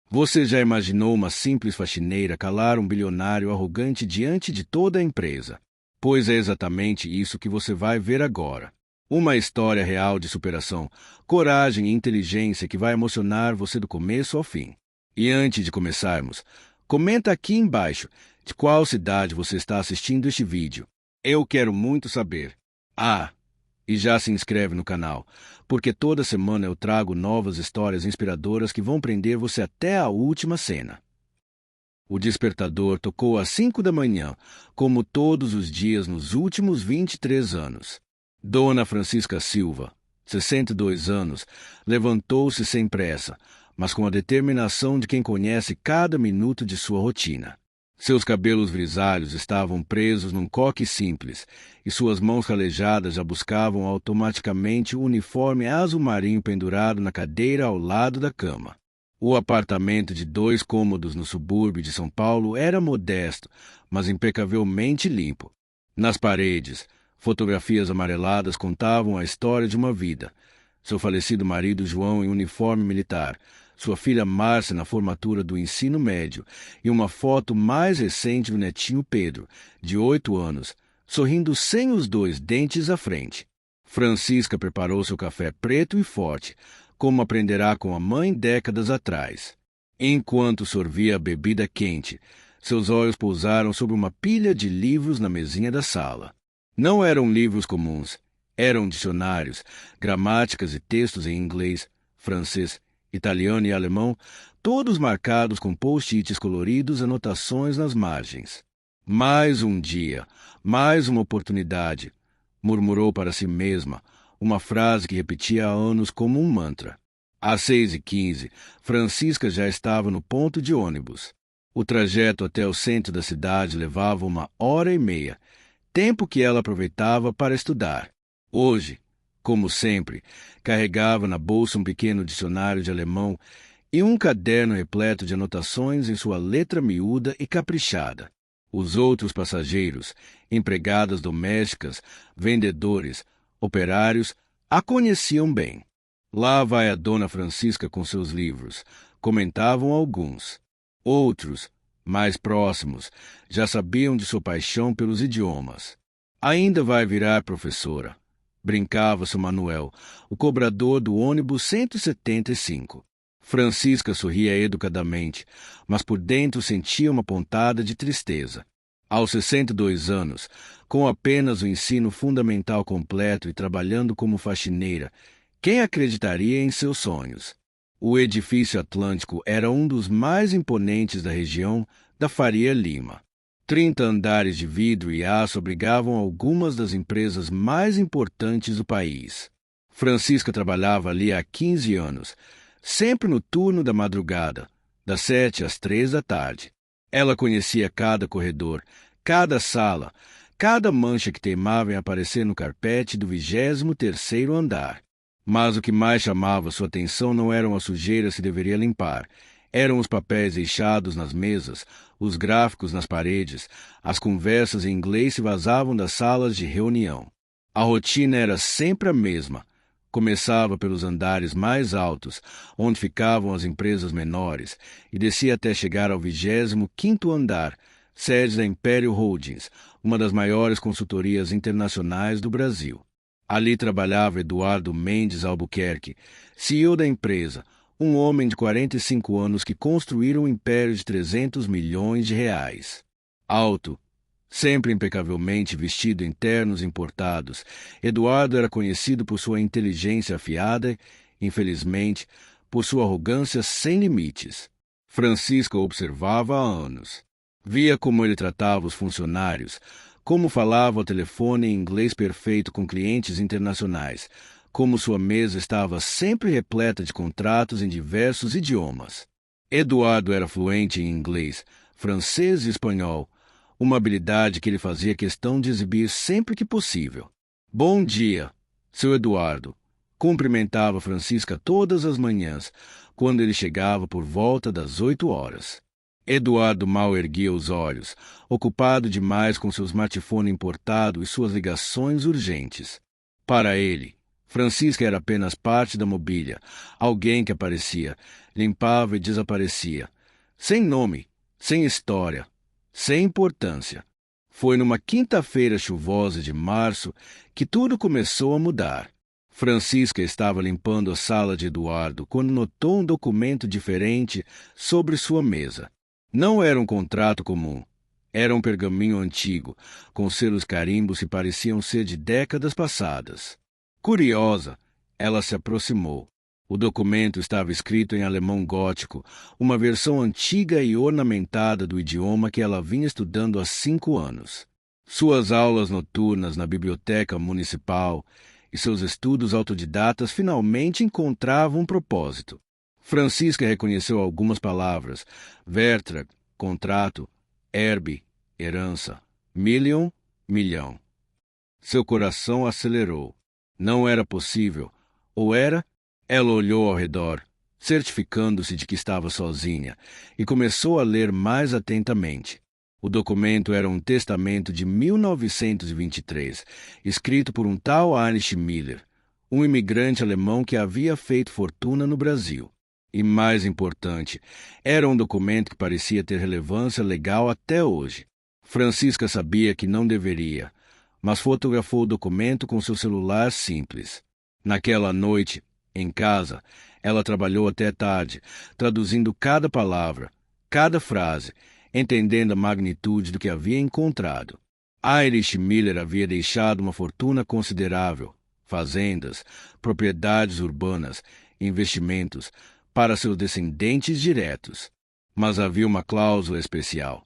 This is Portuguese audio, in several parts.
Você já imaginou uma simples faxineira calar um bilionário arrogante diante de toda a empresa? Pois é exatamente isso que você vai ver agora. Uma história real de superação, coragem e inteligência que vai emocionar você do começo ao fim. E antes de começarmos, comenta aqui embaixo de qual cidade você está assistindo este vídeo. Eu quero muito saber. E já se inscreve no canal, porque toda semana eu trago novas histórias inspiradoras que vão prender você até a última cena. O despertador tocou às 5 da manhã, como todos os dias nos últimos 23 anos. Dona Francisca Silva, 62 anos, levantou-se sem pressa, mas com a determinação de quem conhece cada minuto de sua rotina. Seus cabelos grisalhos estavam presos num coque simples, e suas mãos calejadas já buscavam automaticamente o uniforme azul marinho pendurado na cadeira ao lado da cama. O apartamento de 2 cômodos no subúrbio de São Paulo era modesto, mas impecavelmente limpo. Nas paredes, fotografias amareladas contavam a história de uma vida. Seu falecido marido João em uniforme militar, sua filha Márcia na formatura do ensino médio e uma foto mais recente do netinho Pedro, de 8 anos, sorrindo sem os 2 dentes à frente. Francisca preparou seu café preto e forte, como aprenderá com a mãe décadas atrás. Enquanto sorvia a bebida quente, seus olhos pousaram sobre uma pilha de livros na mesinha da sala. Não eram livros comuns, eram dicionários, gramáticas e textos em inglês, francês, italiano e alemão, todos marcados com post-its coloridos e anotações nas margens. Mais um dia, mais uma oportunidade, murmurou para si mesma, uma frase que repetia há anos como um mantra. Às 6h15, Francisca já estava no ponto de ônibus. O trajeto até o centro da cidade levava 1h30, tempo que ela aproveitava para estudar. Hoje, como sempre, carregava na bolsa um pequeno dicionário de alemão e um caderno repleto de anotações em sua letra miúda e caprichada. Os outros passageiros, empregadas domésticas, vendedores, operários, a conheciam bem. Lá vai a Dona Francisca com seus livros, comentavam alguns. Outros, mais próximos, já sabiam de sua paixão pelos idiomas. Ainda vai virar professora. Brincava seu Manuel, o cobrador do ônibus 175. Francisca sorria educadamente, mas por dentro sentia uma pontada de tristeza. Aos 62 anos, com apenas o ensino fundamental completo e trabalhando como faxineira, quem acreditaria em seus sonhos? O edifício Atlântico era um dos mais imponentes da região da Faria Lima. 30 andares de vidro e aço abrigavam algumas das empresas mais importantes do país. Francisca trabalhava ali há 15 anos, sempre no turno da madrugada, das 7 às 3 da tarde. Ela conhecia cada corredor, cada sala, cada mancha que teimava em aparecer no carpete do 23º andar. Mas o que mais chamava sua atenção não eram as sujeiras que deveria limpar, eram os papéis deixados nas mesas, os gráficos nas paredes, as conversas em inglês se vazavam das salas de reunião. A rotina era sempre a mesma. Começava pelos andares mais altos, onde ficavam as empresas menores, e descia até chegar ao 25º andar, sede da Império Holdings, uma das maiores consultorias internacionais do Brasil. Ali trabalhava Eduardo Mendes Albuquerque, CEO da empresa, um homem de 45 anos que construíra um império de 300 milhões de reais. Alto, sempre impecavelmente vestido em ternos importados, Eduardo era conhecido por sua inteligência afiada e, infelizmente, por sua arrogância sem limites. Francisca o observava há anos. Via como ele tratava os funcionários, como falava ao telefone em inglês perfeito com clientes internacionais, como sua mesa estava sempre repleta de contratos em diversos idiomas. Eduardo era fluente em inglês, francês e espanhol, uma habilidade que ele fazia questão de exibir sempre que possível. Bom dia, seu Eduardo. Cumprimentava Francisca todas as manhãs, quando ele chegava por volta das 8 horas. Eduardo mal erguia os olhos, ocupado demais com seu smartphone importado e suas ligações urgentes. Para ele, Francisca era apenas parte da mobília, alguém que aparecia, limpava e desaparecia, sem nome, sem história, sem importância. Foi numa quinta-feira chuvosa de março que tudo começou a mudar. Francisca estava limpando a sala de Eduardo quando notou um documento diferente sobre sua mesa. Não era um contrato comum. Era um pergaminho antigo, com selos carimbos que pareciam ser de décadas passadas. Curiosa, ela se aproximou. O documento estava escrito em alemão gótico, uma versão antiga e ornamentada do idioma que ela vinha estudando há 5 anos. Suas aulas noturnas na biblioteca municipal e seus estudos autodidatas finalmente encontravam um propósito. Francisca reconheceu algumas palavras: Vertrag, contrato; Erbe, herança; Million, milhão. Seu coração acelerou. Não era possível. Ou era? Ela olhou ao redor, certificando-se de que estava sozinha, e começou a ler mais atentamente. O documento era um testamento de 1923, escrito por um tal Heinrich Miller, um imigrante alemão que havia feito fortuna no Brasil. E mais importante, era um documento que parecia ter relevância legal até hoje. Francisca sabia que não deveria, mas fotografou o documento com seu celular simples. Naquela noite, em casa, ela trabalhou até tarde, traduzindo cada palavra, cada frase, entendendo a magnitude do que havia encontrado. Heinrich Miller havia deixado uma fortuna considerável, fazendas, propriedades urbanas, investimentos, para seus descendentes diretos. Mas havia uma cláusula especial.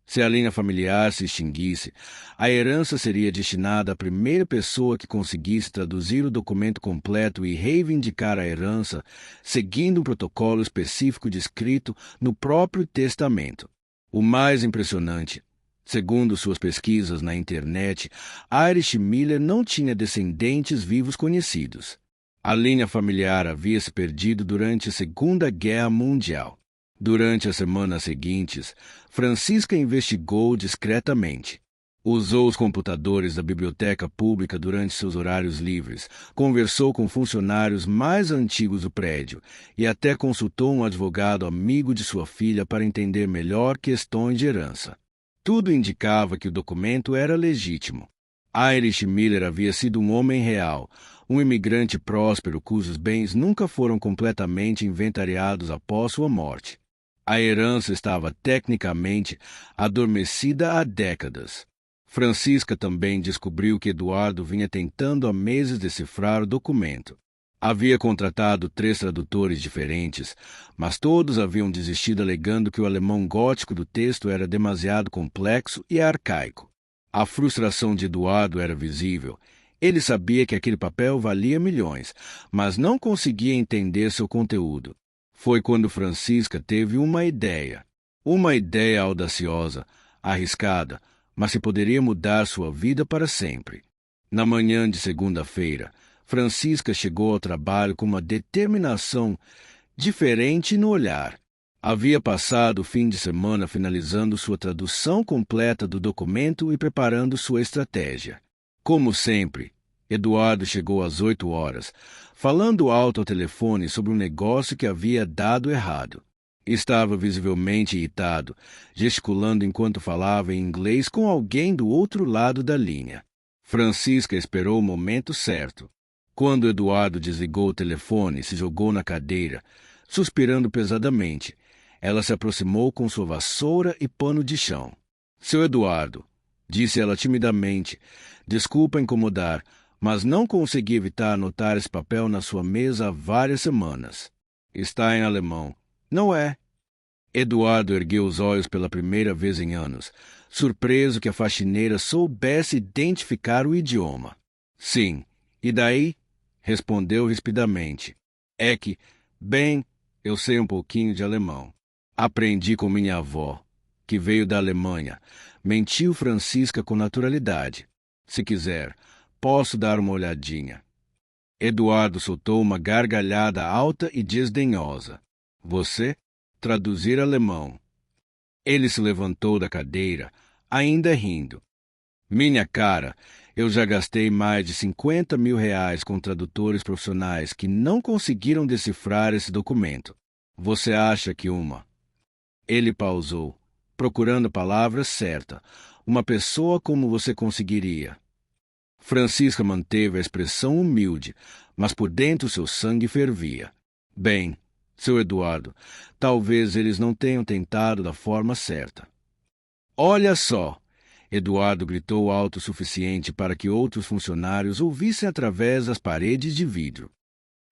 Se a linha familiar se extinguisse, a herança seria destinada à primeira pessoa que conseguisse traduzir o documento completo e reivindicar a herança, seguindo um protocolo específico descrito no próprio testamento. O mais impressionante, segundo suas pesquisas na internet, Heinrich Miller não tinha descendentes vivos conhecidos. A linha familiar havia se perdido durante a Segunda Guerra Mundial. Durante as semanas seguintes, Francisca investigou discretamente. Usou os computadores da biblioteca pública durante seus horários livres, conversou com funcionários mais antigos do prédio e até consultou um advogado amigo de sua filha para entender melhor questões de herança. Tudo indicava que o documento era legítimo. Heinrich Miller havia sido um homem real, um imigrante próspero cujos bens nunca foram completamente inventariados após sua morte. A herança estava tecnicamente adormecida há décadas. Francisca também descobriu que Eduardo vinha tentando há meses decifrar o documento. Havia contratado 3 tradutores diferentes, mas todos haviam desistido alegando que o alemão gótico do texto era demasiado complexo e arcaico. A frustração de Eduardo era visível. Ele sabia que aquele papel valia milhões, mas não conseguia entender seu conteúdo. Foi quando Francisca teve uma ideia. Uma ideia audaciosa, arriscada, mas que poderia mudar sua vida para sempre. Na manhã de segunda-feira, Francisca chegou ao trabalho com uma determinação diferente no olhar. Havia passado o fim de semana finalizando sua tradução completa do documento e preparando sua estratégia. Como sempre, Eduardo chegou às 8 horas, falando alto ao telefone sobre um negócio que havia dado errado. Estava visivelmente irritado, gesticulando enquanto falava em inglês com alguém do outro lado da linha. Francisca esperou o momento certo. Quando Eduardo desligou o telefone e se jogou na cadeira, suspirando pesadamente, ela se aproximou com sua vassoura e pano de chão. Seu Eduardo, disse ela timidamente, desculpa incomodar, mas não consegui evitar anotar esse papel na sua mesa há várias semanas. Está em alemão, não é? Eduardo ergueu os olhos pela primeira vez em anos, surpreso que a faxineira soubesse identificar o idioma. Sim, e daí? Respondeu rispidamente. É que, bem, eu sei um pouquinho de alemão. Aprendi com minha avó, que veio da Alemanha. Mentiu Francisca com naturalidade. Se quiser, posso dar uma olhadinha. Eduardo soltou uma gargalhada alta e desdenhosa. Você? Traduzir alemão. Ele se levantou da cadeira, ainda rindo. Minha cara, Eu já gastei mais de 50 mil reais com tradutores profissionais que não conseguiram decifrar esse documento. Você acha que uma... Ele pausou, procurando a palavra certa. Uma pessoa como você conseguiria. Francisca manteve a expressão humilde, mas por dentro seu sangue fervia. Bem, seu Eduardo, talvez eles não tenham tentado da forma certa. Olha só! Eduardo gritou alto o suficiente para que outros funcionários ouvissem através das paredes de vidro.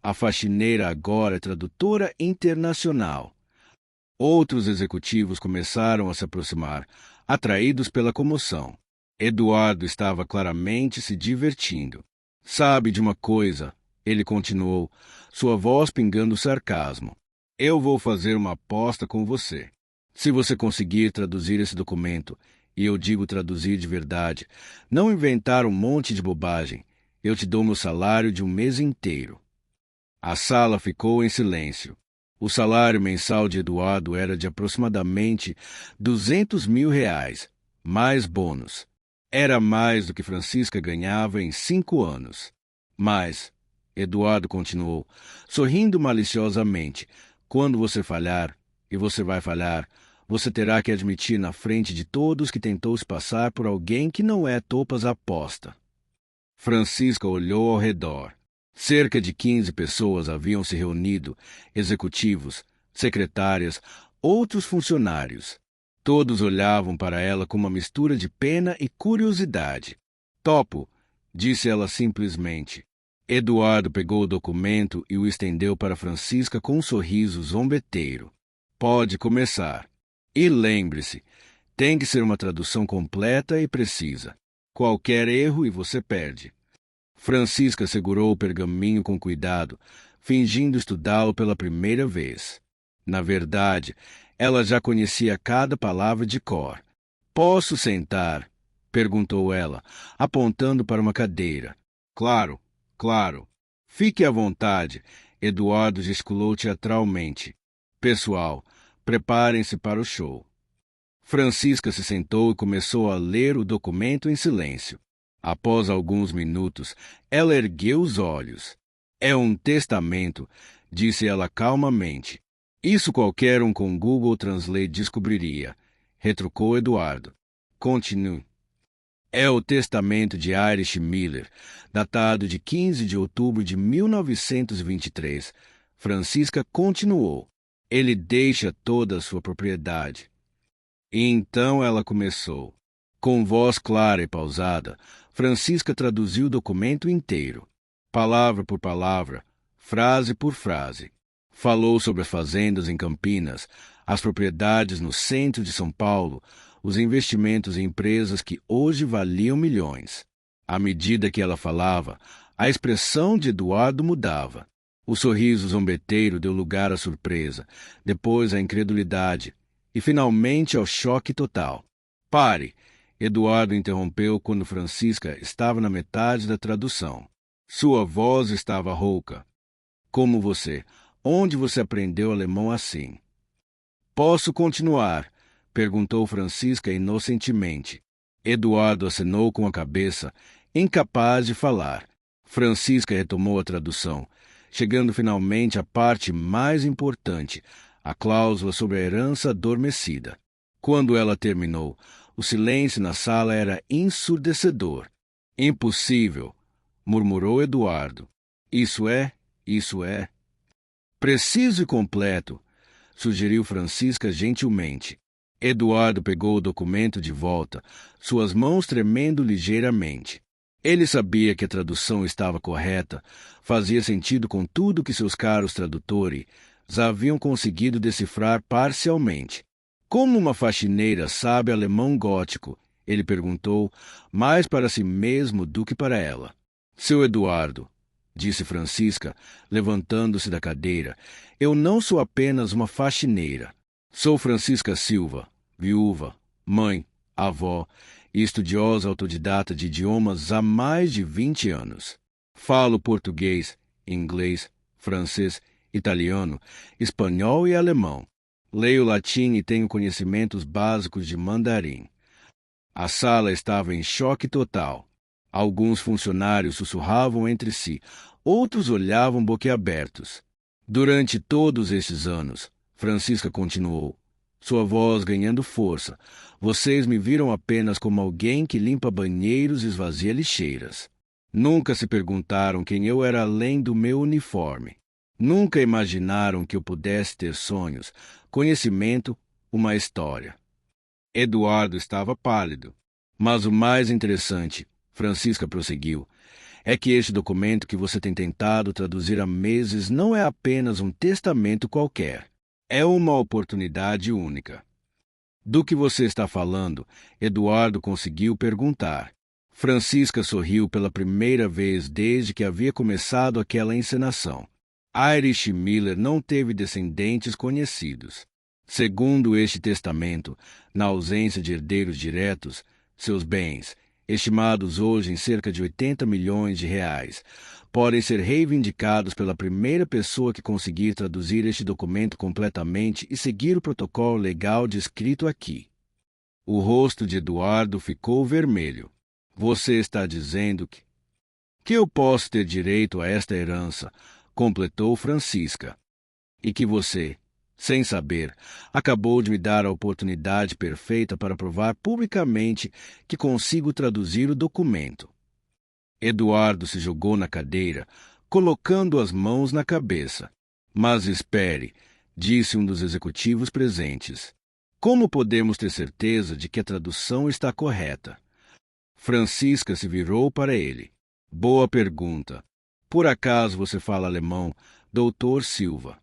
A faxineira agora é tradutora internacional. Outros executivos começaram a se aproximar, atraídos pela comoção. Eduardo estava claramente se divertindo. Sabe de uma coisa? Ele continuou, sua voz pingando sarcasmo. Eu vou fazer uma aposta com você. Se você conseguir traduzir esse documento, e eu digo traduzir de verdade, não inventar um monte de bobagem, eu te dou meu salário de um mês inteiro. A sala ficou em silêncio. O salário mensal de Eduardo era de aproximadamente 200 mil reais, mais bônus. Era mais do que Francisca ganhava em 5 anos. Mas, Eduardo continuou, sorrindo maliciosamente, quando você falhar, e você vai falhar, você terá que admitir na frente de todos que tentou se passar por alguém que não é topas aposta. Francisca olhou ao redor. Cerca de 15 pessoas haviam se reunido, executivos, secretárias, outros funcionários. Todos olhavam para ela com uma mistura de pena e curiosidade. Topo, disse ela simplesmente. Eduardo pegou o documento e o estendeu para Francisca com um sorriso zombeteiro. Pode começar. E lembre-se, tem que ser uma tradução completa e precisa. Qualquer erro e você perde. Francisca segurou o pergaminho com cuidado, fingindo estudá-lo pela primeira vez. Na verdade, ela já conhecia cada palavra de cor. Posso sentar? Perguntou ela, apontando para uma cadeira. Claro, claro. Fique à vontade, Eduardo gesticulou teatralmente. Pessoal, preparem-se para o show. Francisca se sentou e começou a ler o documento em silêncio. Após alguns minutos, ela ergueu os olhos. É um testamento, disse ela calmamente. Isso qualquer um com Google Translate descobriria, retrucou Eduardo. Continue. É o testamento de Irish Miller, datado de 15 de outubro de 1923. Francisca continuou. Ele deixa toda a sua propriedade. E então ela começou. Com voz clara e pausada, Francisca traduziu o documento inteiro, palavra por palavra, frase por frase. Falou sobre as fazendas em Campinas, as propriedades no centro de São Paulo, os investimentos em empresas que hoje valiam milhões. À medida que ela falava, a expressão de Eduardo mudava. O sorriso zombeteiro deu lugar à surpresa, depois à incredulidade e, finalmente, ao choque total. Pare! Eduardo interrompeu quando Francisca estava na metade da tradução. Sua voz estava rouca. Como você? Onde você aprendeu alemão assim? Posso continuar? Perguntou Francisca inocentemente. Eduardo acenou com a cabeça, incapaz de falar. Francisca retomou a tradução, chegando finalmente à parte mais importante, a cláusula sobre a herança adormecida. Quando ela terminou, o silêncio na sala era ensurdecedor. Impossível, murmurou Eduardo. Isso é. Preciso e completo, sugeriu Francisca gentilmente. Eduardo pegou o documento de volta, suas mãos tremendo ligeiramente. Ele sabia que a tradução estava correta, fazia sentido com tudo que seus caros tradutores haviam conseguido decifrar parcialmente. Como uma faxineira sabe alemão gótico? Ele perguntou, mais para si mesmo do que para ela. Seu Eduardo, disse Francisca, levantando-se da cadeira, eu não sou apenas uma faxineira. Sou Francisca Silva, viúva, mãe, avó e estudiosa autodidata de idiomas há mais de 20 anos. Falo português, inglês, francês, italiano, espanhol e alemão. Leio latim e tenho conhecimentos básicos de mandarim. A sala estava em choque total. Alguns funcionários sussurravam entre si, outros olhavam boquiabertos. Durante todos estes anos, Francisca continuou, sua voz ganhando força, vocês me viram apenas como alguém que limpa banheiros e esvazia lixeiras. Nunca se perguntaram quem eu era além do meu uniforme. Nunca imaginaram que eu pudesse ter sonhos, conhecimento, uma história. Eduardo estava pálido. Mas o mais interessante, Francisca prosseguiu, é que este documento que você tem tentado traduzir há meses não é apenas um testamento qualquer. É uma oportunidade única. Do que você está falando? Eduardo conseguiu perguntar. Francisca sorriu pela primeira vez desde que havia começado aquela encenação. Irish Miller não teve descendentes conhecidos. Segundo este testamento, na ausência de herdeiros diretos, seus bens, estimados hoje em cerca de 80 milhões de reais, podem ser reivindicados pela primeira pessoa que conseguir traduzir este documento completamente e seguir o protocolo legal descrito aqui. O rosto de Eduardo ficou vermelho. Você está dizendo que eu posso ter direito a esta herança, completou Francisca, e que você, sem saber, acabou de me dar a oportunidade perfeita para provar publicamente que consigo traduzir o documento. Eduardo se jogou na cadeira, colocando as mãos na cabeça. Mas espere, disse um dos executivos presentes. Como podemos ter certeza de que a tradução está correta? Francisca se virou para ele. Boa pergunta. Por acaso você fala alemão, Dr. Silva?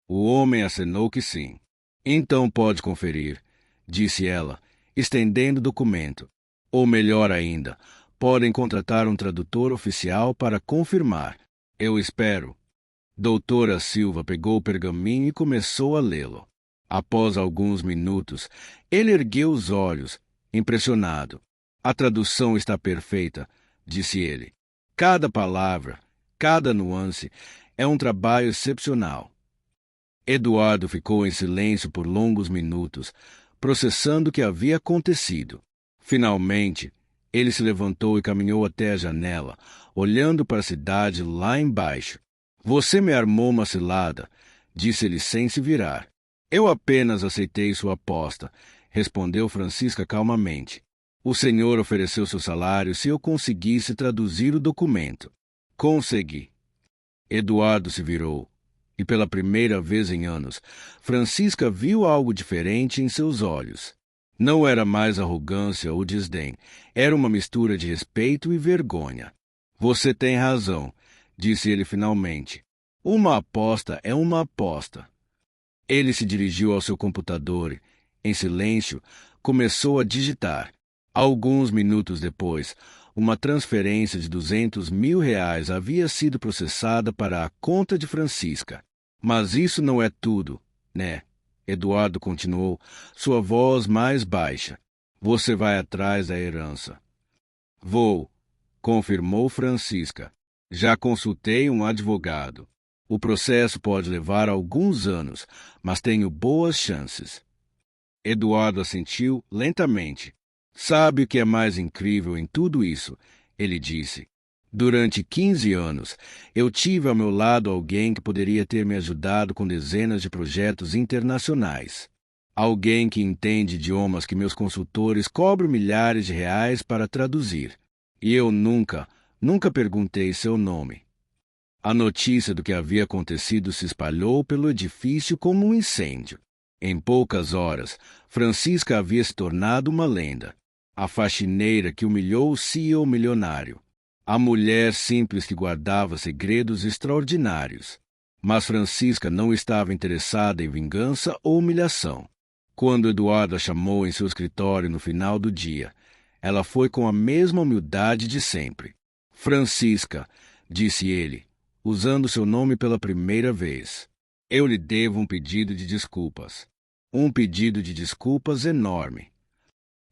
O homem acenou que sim. Então pode conferir, disse ela, estendendo o documento. Ou melhor ainda, podem contratar um tradutor oficial para confirmar. Eu espero. Doutora Silva pegou o pergaminho e começou a lê-lo. Após alguns minutos, ele ergueu os olhos, impressionado. A tradução está perfeita, disse ele. Cada palavra, cada nuance é um trabalho excepcional. Eduardo ficou em silêncio por longos minutos, processando o que havia acontecido. Finalmente, ele se levantou e caminhou até a janela, olhando para a cidade lá embaixo. Você me armou uma cilada, disse ele sem se virar. Eu apenas aceitei sua aposta, respondeu Francisca calmamente. O senhor ofereceu seu salário se eu conseguisse traduzir o documento. Consegui. Eduardo se virou, e pela primeira vez em anos, Francisca viu algo diferente em seus olhos. Não era mais arrogância ou desdém, era uma mistura de respeito e vergonha. Você tem razão, disse ele finalmente. Uma aposta é uma aposta. Ele se dirigiu ao seu computador e, em silêncio, começou a digitar. Alguns minutos depois, uma transferência de 200 mil reais havia sido processada para a conta de Francisca. Mas isso não é tudo, né? Eduardo continuou, sua voz mais baixa. Você vai atrás da herança. Vou, confirmou Francisca. Já consultei um advogado. O processo pode levar alguns anos, mas tenho boas chances. Eduardo assentiu lentamente. Sabe o que é mais incrível em tudo isso? Ele disse. Durante 15 anos, eu tive ao meu lado alguém que poderia ter me ajudado com dezenas de projetos internacionais. Alguém que entende idiomas que meus consultores cobram milhares de reais para traduzir. E eu nunca perguntei seu nome. A notícia do que havia acontecido se espalhou pelo edifício como um incêndio. Em poucas horas, Francisca havia se tornado uma lenda. A faxineira que humilhou o CEO milionário. A mulher simples que guardava segredos extraordinários. Mas Francisca não estava interessada em vingança ou humilhação. Quando Eduardo a chamou em seu escritório no final do dia, ela foi com a mesma humildade de sempre. Francisca, disse ele, usando seu nome pela primeira vez. Eu lhe devo um pedido de desculpas. Um pedido de desculpas enorme.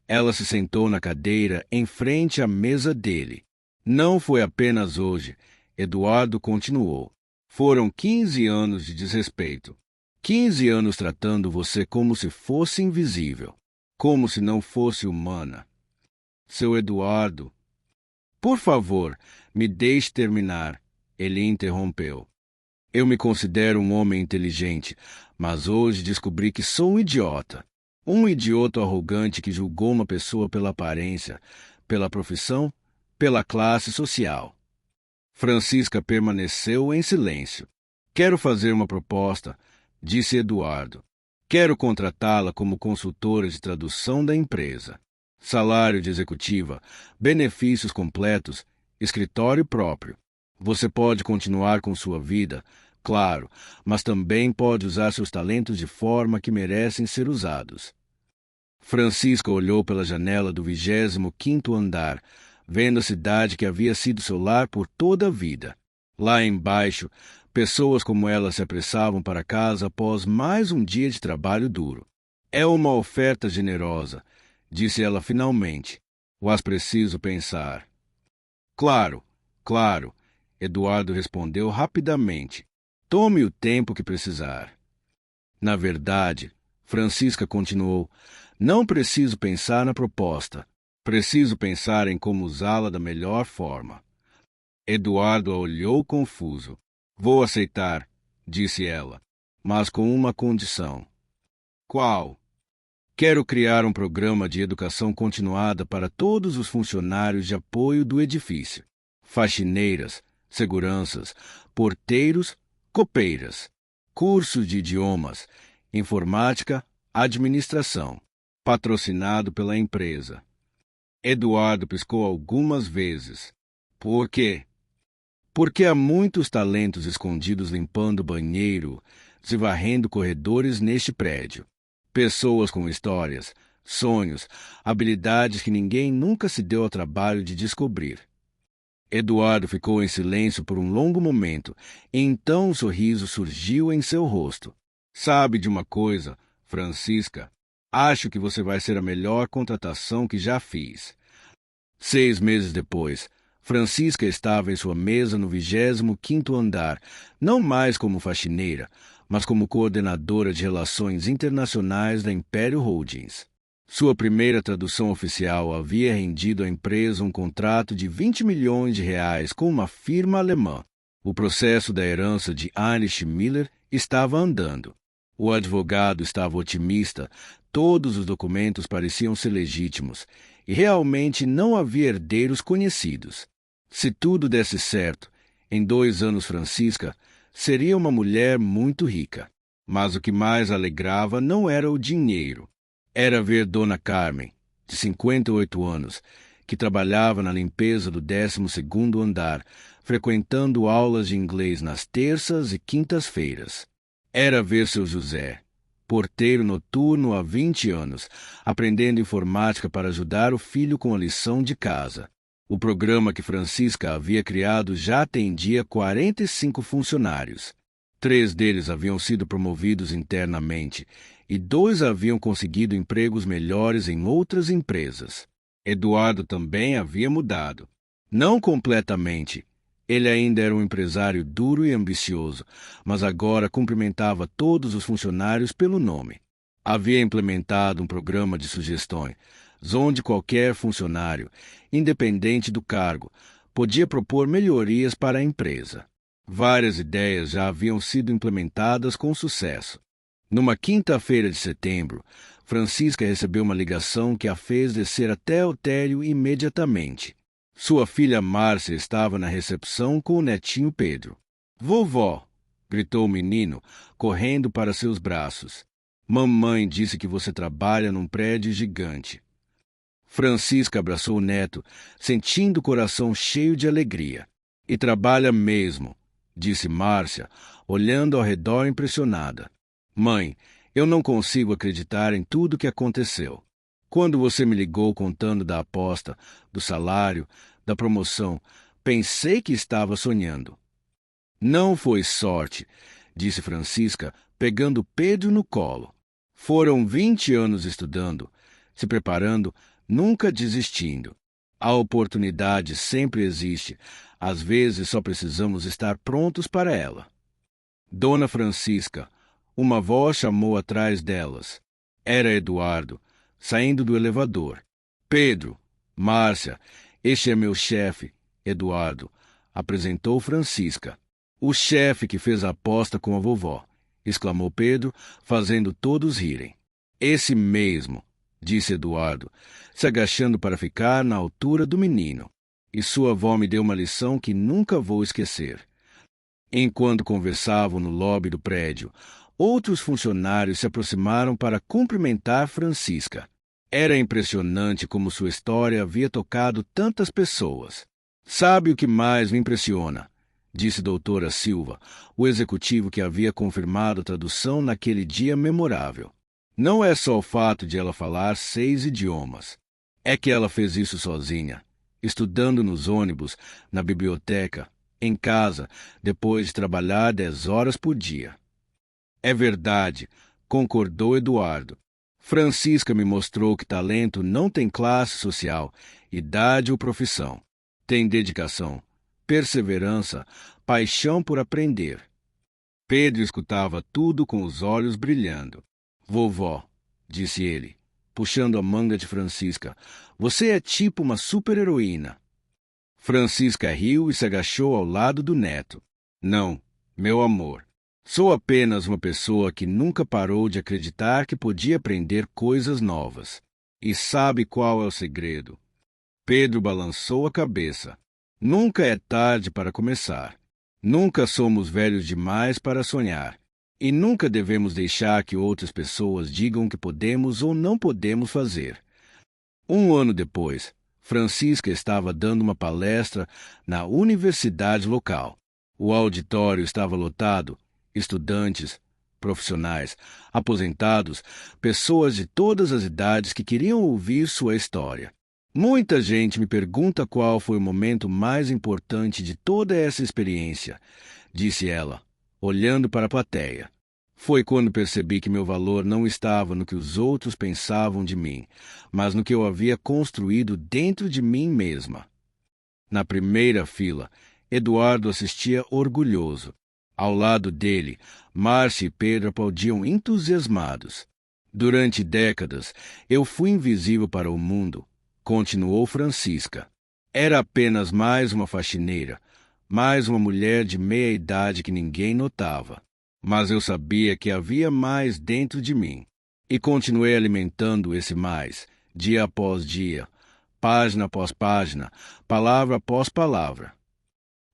Ela se sentou na cadeira em frente à mesa dele. Não foi apenas hoje, Eduardo continuou. Foram 15 anos de desrespeito. 15 anos tratando você como se fosse invisível. Como se não fosse humana. Seu Eduardo. Por favor, me deixe terminar, ele interrompeu. Eu me considero um homem inteligente, mas hoje descobri que sou um idiota. Um idiota arrogante que julgou uma pessoa pela aparência, pela profissão, pela classe social. Francisca permaneceu em silêncio. Quero fazer uma proposta, disse Eduardo. Quero contratá-la como consultora de tradução da empresa. Salário de executiva, benefícios completos, escritório próprio. Você pode continuar com sua vida, claro, mas também pode usar seus talentos de forma que merecem ser usados. Francisca olhou pela janela do 25º andar, vendo a cidade que havia sido seu lar por toda a vida. Lá embaixo, pessoas como ela se apressavam para casa após mais um dia de trabalho duro. É uma oferta generosa, disse ela finalmente. Mas preciso pensar. Claro, claro, Eduardo respondeu rapidamente. Tome o tempo que precisar. Na verdade, Francisca continuou, não preciso pensar na proposta. Preciso pensar em como usá-la da melhor forma. Eduardo a olhou confuso. Vou aceitar, disse ela, mas com uma condição. Qual? Quero criar um programa de educação continuada para todos os funcionários de apoio do edifício. Faxineiras, seguranças, porteiros, copeiras, cursos de idiomas, informática, administração, patrocinado pela empresa. Eduardo piscou algumas vezes. Por quê? Porque há muitos talentos escondidos limpando banheiro, se varrendo corredores neste prédio. Pessoas com histórias, sonhos, habilidades que ninguém nunca se deu ao trabalho de descobrir. Eduardo ficou em silêncio por um longo momento, e então um sorriso surgiu em seu rosto. Sabe de uma coisa, Francisca? Acho que você vai ser a melhor contratação que já fiz. 6 meses depois, Francisca estava em sua mesa no 25º andar, não mais como faxineira, mas como coordenadora de relações internacionais da Império Holdings. Sua primeira tradução oficial havia rendido à empresa um contrato de 20 milhões de reais com uma firma alemã. O processo da herança de Heinrich Miller estava andando. O advogado estava otimista, todos os documentos pareciam ser legítimos, e realmente não havia herdeiros conhecidos. Se tudo desse certo, em 2 anos Francisca seria uma mulher muito rica. Mas o que mais alegrava não era o dinheiro. Era ver Dona Carmen, de 58 anos, que trabalhava na limpeza do 12º andar, frequentando aulas de inglês nas terças e quintas-feiras. Era ver seu José, porteiro noturno há 20 anos, aprendendo informática para ajudar o filho com a lição de casa. O programa que Francisca havia criado já atendia 45 funcionários. 3 deles haviam sido promovidos internamente e 2 haviam conseguido empregos melhores em outras empresas. Eduardo também havia mudado. Não completamente. Ele ainda era um empresário duro e ambicioso, mas agora cumprimentava todos os funcionários pelo nome. Havia implementado um programa de sugestões, onde qualquer funcionário, independente do cargo, podia propor melhorias para a empresa. Várias ideias já haviam sido implementadas com sucesso. Numa quinta-feira de setembro, Francisca recebeu uma ligação que a fez descer até o térreo imediatamente. Sua filha Márcia estava na recepção com o netinho Pedro. Vovó! Gritou o menino, correndo para seus braços. Mamãe disse que você trabalha num prédio gigante. Francisca abraçou o neto, sentindo o coração cheio de alegria. E trabalha mesmo, disse Márcia, olhando ao redor impressionada. Mãe, eu não consigo acreditar em tudo o que aconteceu. Quando você me ligou contando da aposta, do salário, da promoção, pensei que estava sonhando. Não foi sorte, disse Francisca, pegando Pedro no colo. Foram 20 anos estudando, se preparando, nunca desistindo. A oportunidade sempre existe, às vezes só precisamos estar prontos para ela. Dona Francisca, uma voz chamou atrás delas. Era Eduardo, saindo do elevador. Pedro, Márcia, este é meu chefe, Eduardo, apresentou Francisca. O chefe que fez a aposta com a vovó, exclamou Pedro, fazendo todos rirem. Esse mesmo, disse Eduardo, se agachando para ficar na altura do menino. E sua avó me deu uma lição que nunca vou esquecer. Enquanto conversavam no lobby do prédio, outros funcionários se aproximaram para cumprimentar Francisca. Era impressionante como sua história havia tocado tantas pessoas. Sabe o que mais me impressiona? Disse doutora Silva, o executivo que havia confirmado a tradução naquele dia memorável. Não é só o fato de ela falar 6 idiomas. É que ela fez isso sozinha, estudando nos ônibus, na biblioteca, em casa, depois de trabalhar 10 horas por dia. É verdade, concordou Eduardo. Francisca me mostrou que talento não tem classe social, idade ou profissão. Tem dedicação, perseverança, paixão por aprender. Pedro escutava tudo com os olhos brilhando. Vovó, disse ele, puxando a manga de Francisca, você é tipo uma super-heroína. Francisca riu e se agachou ao lado do neto. Não, meu amor. Sou apenas uma pessoa que nunca parou de acreditar que podia aprender coisas novas. E sabe qual é o segredo? Pedro balançou a cabeça. Nunca é tarde para começar. Nunca somos velhos demais para sonhar. E nunca devemos deixar que outras pessoas digam o que podemos ou não podemos fazer. 1 ano depois, Francisca estava dando uma palestra na universidade local. O auditório estava lotado. Estudantes, profissionais, aposentados, pessoas de todas as idades que queriam ouvir sua história. Muita gente me pergunta qual foi o momento mais importante de toda essa experiência, disse ela, olhando para a plateia. Foi quando percebi que meu valor não estava no que os outros pensavam de mim, mas no que eu havia construído dentro de mim mesma. Na primeira fila, Eduardo assistia orgulhoso. Ao lado dele, Márcia e Pedro aplaudiam entusiasmados. Durante décadas, eu fui invisível para o mundo, continuou Francisca. Era apenas mais uma faxineira, mais uma mulher de meia-idade que ninguém notava. Mas eu sabia que havia mais dentro de mim. E continuei alimentando esse mais, dia após dia, página após página, palavra após palavra.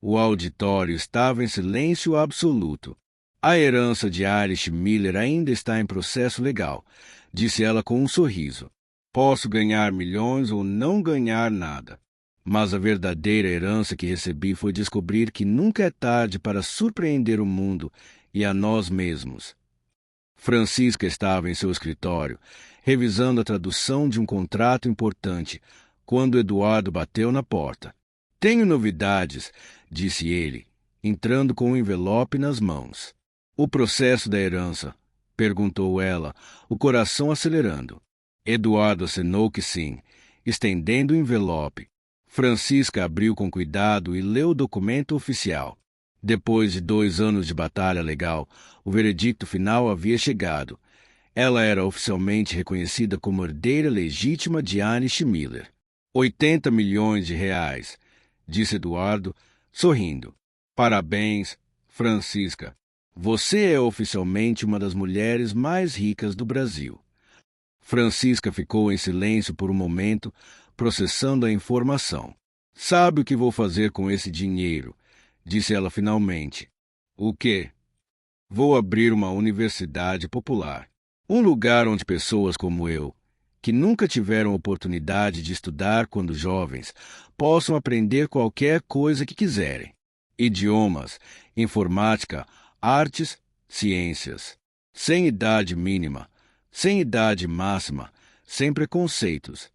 O auditório estava em silêncio absoluto. A herança de Irish Miller ainda está em processo legal, disse ela com um sorriso. Posso ganhar milhões ou não ganhar nada. Mas a verdadeira herança que recebi foi descobrir que nunca é tarde para surpreender o mundo e a nós mesmos. Francisca estava em seu escritório, revisando a tradução de um contrato importante, quando Eduardo bateu na porta. Tenho novidades, disse ele, entrando com um envelope nas mãos. O processo da herança? Perguntou ela, o coração acelerando. Eduardo acenou que sim, estendendo o envelope. Francisca abriu com cuidado e leu o documento oficial. Depois de 2 anos de batalha legal, o veredicto final havia chegado. Ela era oficialmente reconhecida como herdeira legítima de Irish Miller. 80 milhões de reais, disse Eduardo, sorrindo. Parabéns, Francisca. Você é oficialmente uma das mulheres mais ricas do Brasil. Francisca ficou em silêncio por um momento, processando a informação. Sabe o que vou fazer com esse dinheiro? Disse ela finalmente. O quê? Vou abrir uma universidade popular. Um lugar onde pessoas como eu, que nunca tiveram oportunidade de estudar quando jovens, possam aprender qualquer coisa que quiserem. Idiomas, informática, artes, ciências. Sem idade mínima, sem idade máxima, sem preconceitos.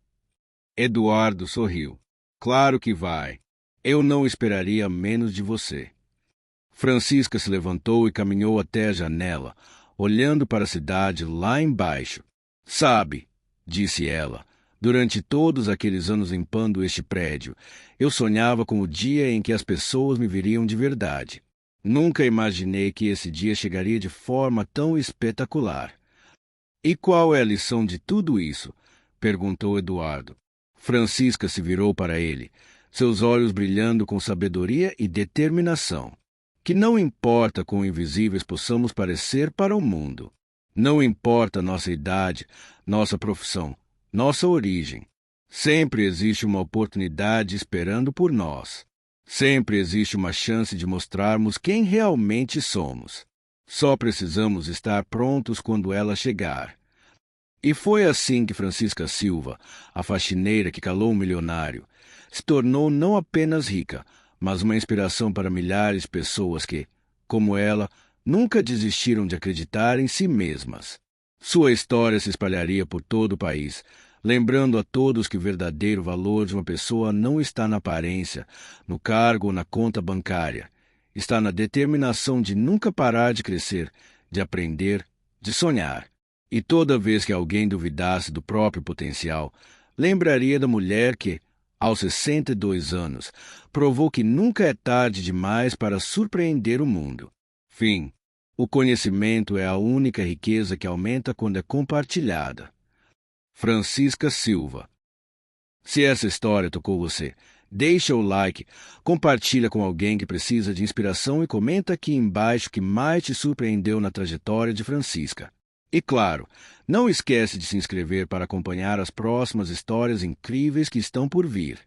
Eduardo sorriu. Claro que vai. Eu não esperaria menos de você. Francisca se levantou e caminhou até a janela, olhando para a cidade lá embaixo. Sabe, disse ela, durante todos aqueles anos limpando este prédio, eu sonhava com o dia em que as pessoas me viriam de verdade. Nunca imaginei que esse dia chegaria de forma tão espetacular. E qual é a lição de tudo isso? Perguntou Eduardo. Francisca se virou para ele. seus olhos brilhando com sabedoria e determinação. Que não importa quão invisíveis possamos parecer para o mundo, não importa nossa idade, nossa profissão, nossa origem, sempre existe uma oportunidade esperando por nós. Sempre existe uma chance de mostrarmos quem realmente somos. Só precisamos estar prontos quando ela chegar. E foi assim que Francisca Silva, a faxineira que calou um milionário, se tornou não apenas rica, mas uma inspiração para milhares de pessoas que, como ela, nunca desistiram de acreditar em si mesmas. Sua história se espalharia por todo o país, lembrando a todos que o verdadeiro valor de uma pessoa não está na aparência, no cargo ou na conta bancária. Está na determinação de nunca parar de crescer, de aprender, de sonhar. E toda vez que alguém duvidasse do próprio potencial, lembraria da mulher que, aos 62 anos, provou que nunca é tarde demais para surpreender o mundo. Fim. O conhecimento é a única riqueza que aumenta quando é compartilhada. Francisca Silva. Se essa história tocou você, deixa o like, compartilha com alguém que precisa de inspiração e comenta aqui embaixo o que mais te surpreendeu na trajetória de Francisca. E claro, não esquece de se inscrever para acompanhar as próximas histórias incríveis que estão por vir.